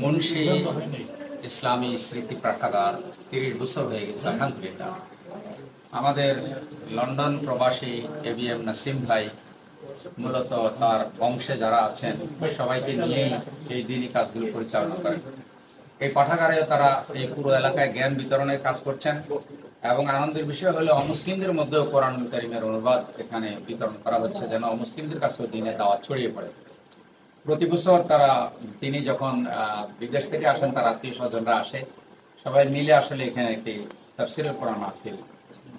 মুন্সি ইসলামী স্মৃতি পাঠাগার 30 বছর হয়ে গেছে আলহামদুলিল্লাহ। আমাদের লন্ডন প্রবাসী এবিএম নাসিম ভাই মূলত তার বংশে যারা আছেন সবাইকে নিয়েই এই দিনই কাজগুলো পরিচালনা করেন। এই পাঠাগারে তারা এই পুরো এলাকায় জ্ঞান বিতরণের কাজ করছেন এবং আনন্দের বিষয় হলো অমুসলিমদের মধ্যেও কোরআন কারীমের অনুবাদ এখানে বিতরণ করা হচ্ছে, যেন অমুসলিমদের কাছেও দিনে দাওয়াত ছড়িয়ে পড়ে। প্রতি বছর তিনি যখন বিদেশ থেকে আসেন, তার আত্মীয় স্বজনরা আসে, সবাই মিলে আসলে এখানে একটি তাফসীরুল কোরআন মাহফিল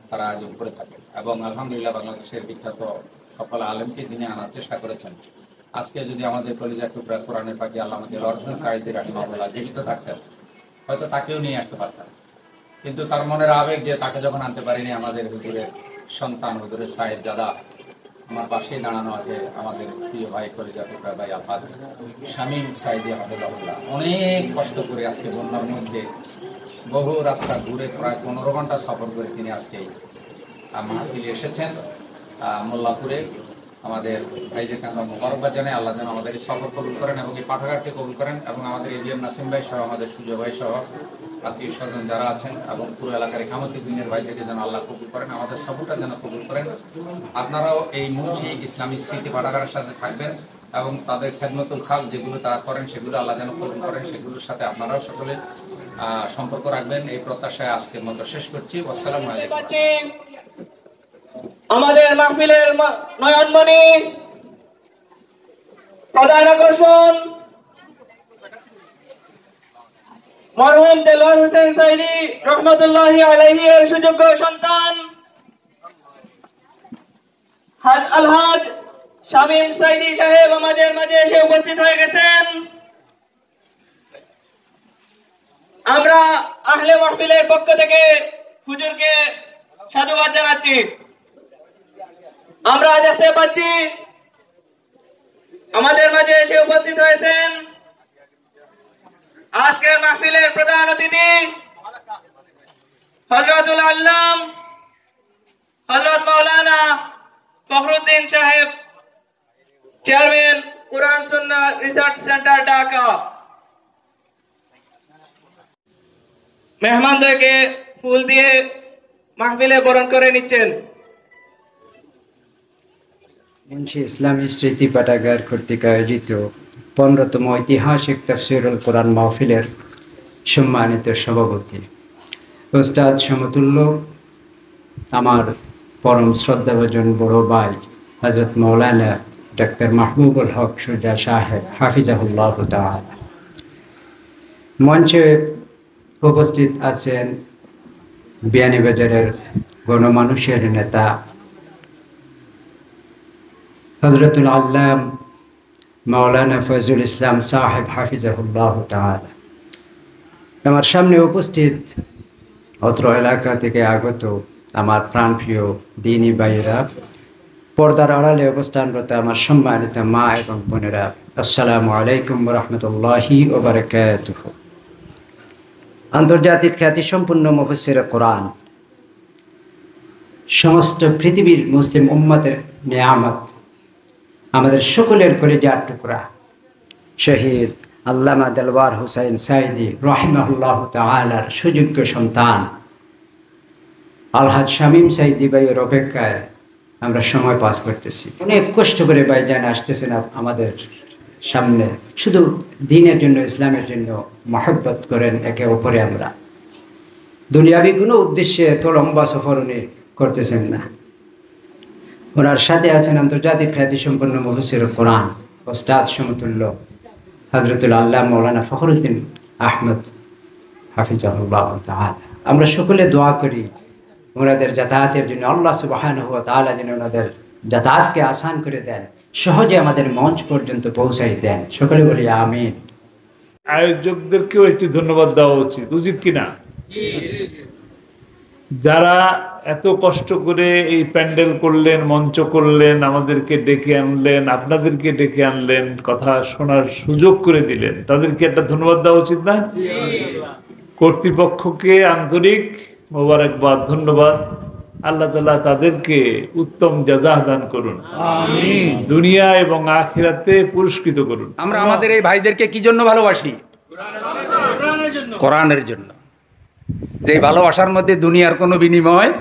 তারা আয়োজন করে থাকে এবং আলহামদুলিল্লাহ বাংলাদেশের বিখ্যাত সকল আলেমকে দিনে আনার চেষ্টা করেছেন। আজকে যদি আমাদের কলিজার টুকরা কোরআনের পাখি আল্লামা দেলোয়ার হোসেন সাঈদী রাহিমাহুল্লাহ জীবিত থাকতেন, হয়তো তাকেও নিয়ে আসতে পারতেন, কিন্তু তার মনের আবেগ যে তাকে যখন আনতে পারিনি, আমাদের হুজুরের সন্তান হুজুরের সাহেব দাদা আমার পাশেই দাঁড়ানো আছে, আমাদের প্রিয় ভাই কলিজার টুকরা ভাই আফাদ শামীম সাঈদী আহমদুল্লাহ অনেক কষ্ট করে আজকে বন্যার মধ্যে বহু রাস্তা ঘুরে প্রায় 15 ঘন্টা সফর করে তিনি আজকে মাহফিলে এসেছেন মোল্লাপুরে। আমাদের ভাইদের কাছে মোবারকবাদ জানাই, আল্লাহ যেন আমাদের এই সফর কবুল করেন এবং এই পাঠাগারকে কবুল করেন এবং আমাদের এবিএম নাসিম ভাই সহ আমাদের সুজয় ভাই সহ আত্মীয় স্বজন যারা আছেন এবং পুরো এলাকার ইমামতি দিনের ভাইদেরকে যেন আল্লাহ কবুল করেন, আমাদের সফরটা যেন কবুল করেন। আপনারাও এই মুন্সি ইসলামী স্মৃতি পাঠাগারের সাথে থাকবেন এবং তাদের খেদমতুল খাল যেগুলো তারা করেন সেগুলো আল্লাহ যেন কবুল করেন, সেগুলোর সাথে আপনারাও সকলে সম্পর্ক রাখবেন। এই প্রত্যাশায় আজকের মতো শেষ করছি। আসসালামু আলাইকুম। আমাদের মাহফিলের নয়নমণি প্রধান আকর্ষণ মরহুম দেলোয়ার হোসেন সাঈদী রহমতুল্লাহি আলাইহি এর সুযোগ্য সন্তান আলহাজ শামীম সাঈদী সাহেব আমাদের মাঝে এসে উপস্থিত হয়ে গেছেন। আমরা আহলে মাহফিলের পক্ষ থেকে হুজুরকে সাধুবাদ জানাচ্ছি। আমরা দেখতে পাচ্ছি আমাদের মাঝে এসে উপস্থিত হয়েছেন আজকের মাহফিলের প্রধান অতিথি হযরতুল আল্লাম হযরত মাওলানা ফখরুদ্দিন সাহেব, চেয়ারম্যান কুরআন সুন্নাহ রিসার্চ সেন্টার ঢাকা। মেহমানদেরকে ফুল দিয়ে মাহফিলে বরণ করে নিচ্ছেন। মুন্সি ইসলামী স্মৃতি পাঠাগার কর্তৃক আয়োজিত 15তম ঐতিহাসিক তাফসীরুল কোরআন মাহফিলের সম্মানিত সভাপতি ওস্তাদ সমতুল্য, আমার পরম শ্রদ্ধাভাজন বড় ভাই হযরত মাওলানা ডাক্তার মাহবুবুল হক সুজা সাহেব হাফিজাহুল্লাহ তাআলা, মঞ্চে উপস্থিত আছেন বিয়ানীবাজারের গণমানুষের নেতা হযরতুল আল্লাম মাওলানা ফয়জুল ইসলাম সাহেব হাফিজাহুল্লাহ তাআলা, আমার সামনে উপস্থিত অত্র এলাকা থেকে আগত আমার প্রাণপ্রিয় দ্বীনী ভাইয়েরা, পর্দার আড়ালে অবস্থানরত আমার সম্মানিত মা এবং বোনেরা, আসসালামু আলাইকুম ওয়া রাহমাতুল্লাহি ওয়া বারাকাতুহু। আন্তর্জাতিক খ্যাতিসম্পন্ন মুফাসসিরে কোরআন, সমস্ত পৃথিবীর মুসলিম উম্মতের নিয়ামত, আমাদের সকলের কলিজার টুকরা শহীদ আল্লামা দেলোয়ার হোসেন সাঈদী রাহিমাহুল্লাহ তাআলার সুযোগ্য সন্তান আলহাজ শামীম সাঈদী ভাইয়ের অপেক্ষায় আমরা সময় পাস করতেছি। অনেক কষ্ট করে ভাইজান আসতেছেন আমাদের সামনে, শুধু দ্বীনের জন্য, ইসলামের জন্য মহব্বত করেন একে অপরে। আমরা দুনিয়াবি কোনো উদ্দেশ্যে এত লম্বা সফর উনি করতেছেন না। ওনার সাথে আছেন আন্তর্জাতিক খ্যাতিসম্পন্ন মুফাসসির কোরআন ওস্তাদ সমতুল্য হযরতুল আল্লাহ মাওলানা ফখরুদ্দিন আহমদ হাফিজাহুল্লাহ তাআলা। আমরা সকলে দোয়া করি ওনাদের যাতায়াতের জন্য, আল্লাহ সুবহানাহু ওয়া তাআলা যেন ওনাদের যাতায়াতকে আসান করে দেন, সহজে আমাদের মঞ্চ পর্যন্ত পৌঁছাই দেন। সকলে বলি আমিন। আয়োজকদেরকেও একটি ধন্যবাদ দেওয়া উচিত কিনা? যারা এত কষ্ট করে এই প্যান্ডেল করলেন, মঞ্চ করলেন, আমাদেরকে ডেকে আনলেন, আপনাদেরকে ডেকে আনলেন, কথা শোনার সুযোগ করে দিলেন, তাদেরকে একটা ধন্যবাদ দেওয়া উচিত না? কর্তৃপক্ষকে আন্তরিক মোবারকবাদ, ধন্যবাদ। আল্লাহ তাআলা তাদেরকে উত্তম জাযা দান করুন, দুনিয়া এবং আখিরাতে পুরস্কৃত করুন। আমরা আমাদের এই ভাইদেরকে কি জন্য ভালোবাসি? কোরআনের জন্য। যে ভালোবাসার মধ্যে দুনিয়ার কোনো বিনিময়